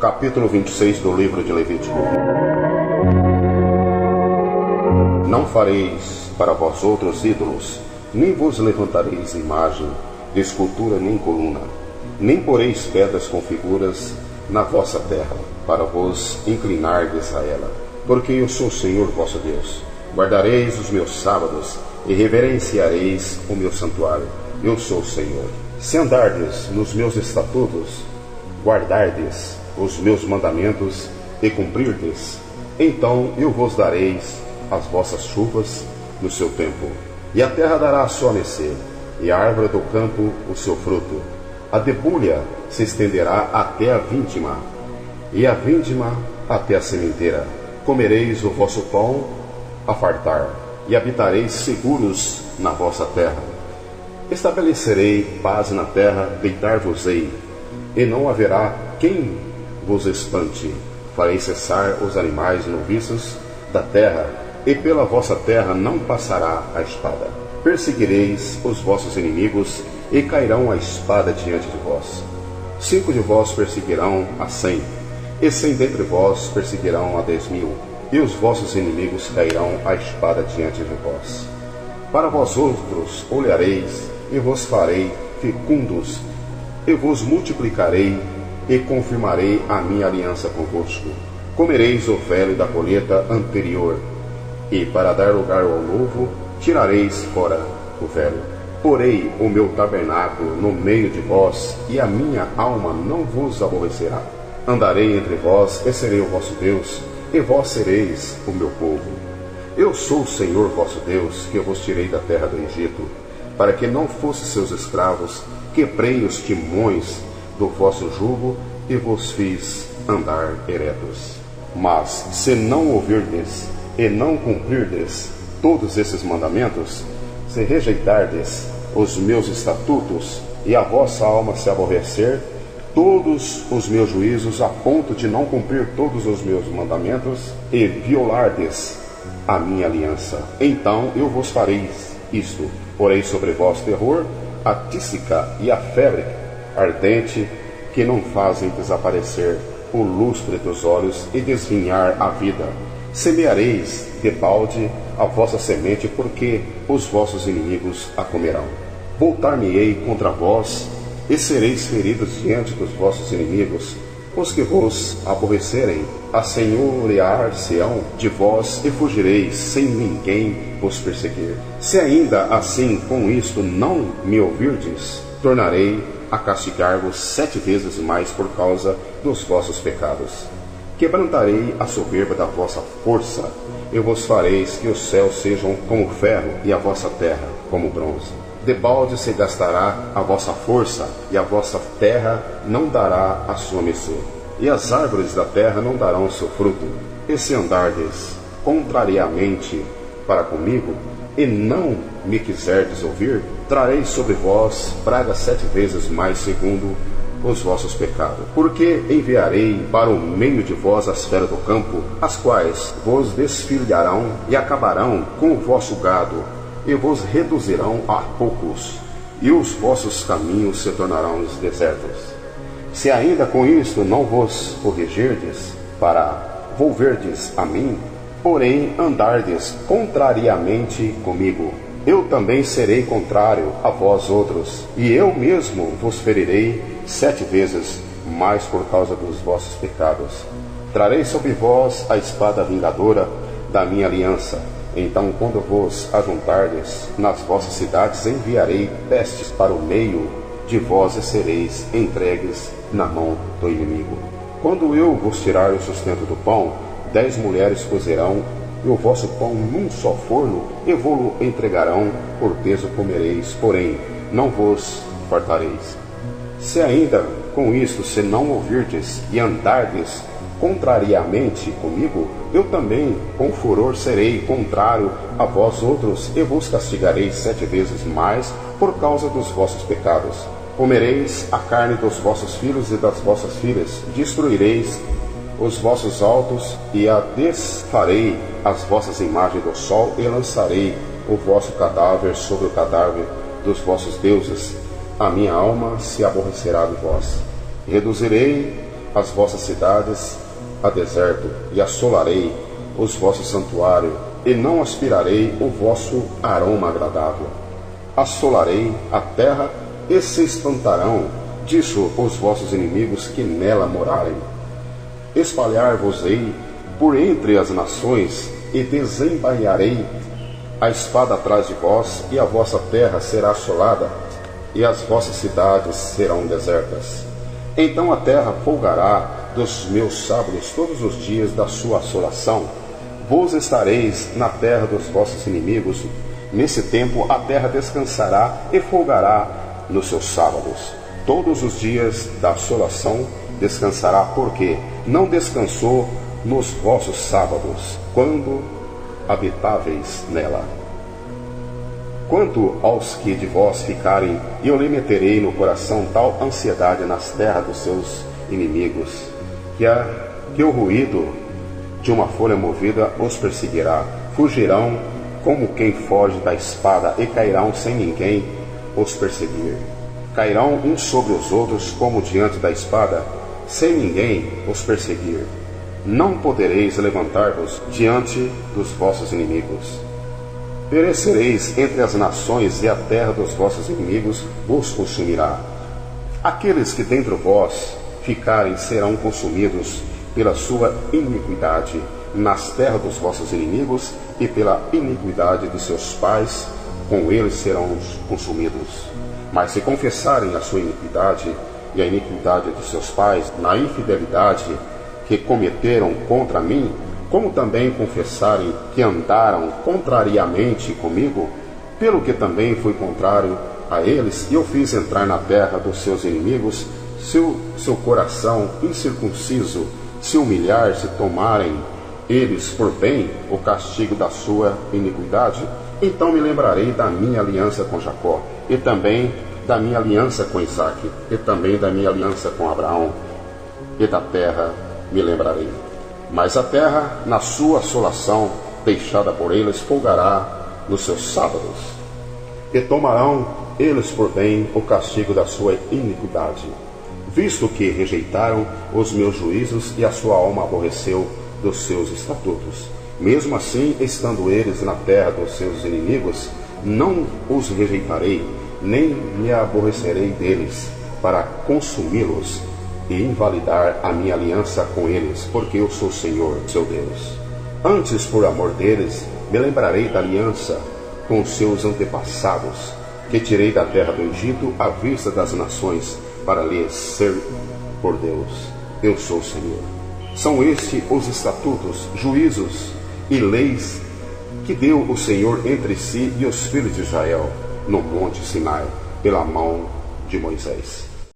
Capítulo 26 do livro de Levítico. Não fareis para vós outros ídolos, nem vos levantareis imagem de escultura nem coluna, nem poreis pedras com figuras na vossa terra, para vos inclinardes a ela. Porque eu sou o Senhor vosso Deus. Guardareis os meus sábados e reverenciareis o meu santuário. Eu sou o Senhor. Se andardes nos meus estatutos, guardardes os meus mandamentos e cumprirdes, então eu vos dareis as vossas chuvas no seu tempo, e a terra dará a sua mercê, e a árvore do campo o seu fruto. A debulha se estenderá até a vindima, e a vindima até a sementeira. Comereis o vosso pão a fartar, e habitareis seguros na vossa terra. Estabelecerei paz na terra, deitar-vos-ei, e não haverá quem vos espante. Farei cessar os animais noviços da terra, e pela vossa terra não passará a espada. Perseguireis os vossos inimigos, e cairão a espada diante de vós. 5 de vós perseguirão a 100, e 100 dentre vós perseguirão a 10.000, e os vossos inimigos cairão a espada diante de vós. Para vós outros olhareis, e vos farei fecundos, e vos multiplicarei, e confirmarei a minha aliança convosco. Comereis o velho da colheita anterior, e para dar lugar ao novo, tirareis fora o velho. Porei o meu tabernáculo no meio de vós, e a minha alma não vos aborrecerá. Andarei entre vós, e serei o vosso Deus, e vós sereis o meu povo. Eu sou o Senhor vosso Deus, que vos tirei da terra do Egito, para que não fosseis seus escravos. Quebrei os timões do vosso jugo, e vos fiz andar eretos. Mas se não ouvirdes e não cumprirdes todos esses mandamentos, se rejeitardes os meus estatutos, e a vossa alma se aborrecer todos os meus juízos, a ponto de não cumprir todos os meus mandamentos, e violardes a minha aliança, então eu vos farei isto: porei sobre vós terror, a tísica e a febre ardente, que não fazem desaparecer o lustre dos olhos e desvinhar a vida. Semeareis debalde a vossa semente, porque os vossos inimigos a comerão. Voltar-me-ei contra vós, e sereis feridos diante dos vossos inimigos. Os que vos aborrecerem assenhorear-se-ão de vós, e fugireis sem ninguém vos perseguir. Se ainda assim com isto não me ouvirdes, tornarei a castigar-vos 7 vezes mais por causa dos vossos pecados. Quebrantarei a soberba da vossa força, e vos fareis que os céus sejam como ferro, e a vossa terra como bronze. Debalde se gastará a vossa força, e a vossa terra não dará a sua mercê, e as árvores da terra não darão o seu fruto. E se andardes contrariamente para comigo, e não me quiserdes ouvir, trarei sobre vós pragas 7 vezes mais segundo os vossos pecados. Porque enviarei para o meio de vós as feras do campo, as quais vos desfilharão e acabarão com o vosso gado, e vos reduzirão a poucos, e os vossos caminhos se tornarão desertos. Se ainda com isto não vos corrigirdes, para volverdes a mim, porém andardes contrariamente comigo, eu também serei contrário a vós outros, e eu mesmo vos ferirei 7 vezes mais por causa dos vossos pecados. Trarei sobre vós a espada vingadora da minha aliança. Então, quando vos ajuntardes nas vossas cidades, enviarei pestes para o meio de vós, e sereis entregues na mão do inimigo. Quando eu vos tirar o sustento do pão, 10 mulheres cozerão e o vosso pão num só forno, e vô-lo entregarão, por peso comereis, porém não vos fartareis. Se ainda com isto se não ouvirdes e andardes contrariamente comigo, eu também com furor serei contrário a vós outros, e vos castigarei 7 vezes mais por causa dos vossos pecados. Comereis a carne dos vossos filhos e das vossas filhas, destruireis os vossos altos, e a desfarei as vossas imagens do sol, e lançarei o vosso cadáver sobre o cadáver dos vossos deuses, a minha alma se aborrecerá de vós. Reduzirei as vossas cidades a deserto, e assolarei os vossos santuários, e não aspirarei o vosso aroma agradável. Assolarei a terra, e se espantarão disso os vossos inimigos que nela morarem. Espalhar-vos-ei por entre as nações, e desembainharei a espada atrás de vós, e a vossa terra será assolada, e as vossas cidades serão desertas. Então a terra folgará dos meus sábados todos os dias da sua assolação. Vós estareis na terra dos vossos inimigos. Nesse tempo a terra descansará e folgará nos seus sábados. Todos os dias da assolação descansará, porque não descansou nos vossos sábados, quando habitáveis nela. Quanto aos que de vós ficarem, eu lhe meterei no coração tal ansiedade nas terras dos seus inimigos, que o ruído de uma folha movida os perseguirá. Fugirão como quem foge da espada, e cairão sem ninguém os perseguir. Cairão uns sobre os outros como diante da espada, sem ninguém os perseguir. Não podereis levantar-vos diante dos vossos inimigos. Perecereis entre as nações, e a terra dos vossos inimigos vos consumirá. Aqueles que dentre vós ficarem serão consumidos pela sua iniquidade nas terras dos vossos inimigos, e pela iniquidade de seus pais, com eles serão consumidos. Mas se confessarem a sua iniquidade e a iniquidade de seus pais, na infidelidade que cometeram contra mim, como também confessarem que andaram contrariamente comigo, pelo que também fui contrário a eles, e eu fiz entrar na terra dos seus inimigos, se o seu coração incircunciso se humilhar, se tomarem eles por bem o castigo da sua iniquidade, então me lembrarei da minha aliança com Jacó, e também da minha aliança com Isaque, e também da minha aliança com Abraão, e da terra me lembrarei. Mas a terra, na sua assolação, deixada por eles, folgará nos seus sábados, e tomarão eles por bem o castigo da sua iniquidade, visto que rejeitaram os meus juízos, e a sua alma aborreceu dos seus estatutos. Mesmo assim, estando eles na terra dos seus inimigos, não os rejeitarei, nem me aborrecerei deles, para consumi-los e invalidar a minha aliança com eles, porque eu sou o Senhor, seu Deus. Antes, por amor deles, me lembrarei da aliança com os seus antepassados, que tirei da terra do Egito à vista das nações, para lhes ser por Deus. Eu sou o Senhor. São estes os estatutos, juízos e leis que deu o Senhor entre si e os filhos de Israel, no monte Sinai, pela mão de Moisés.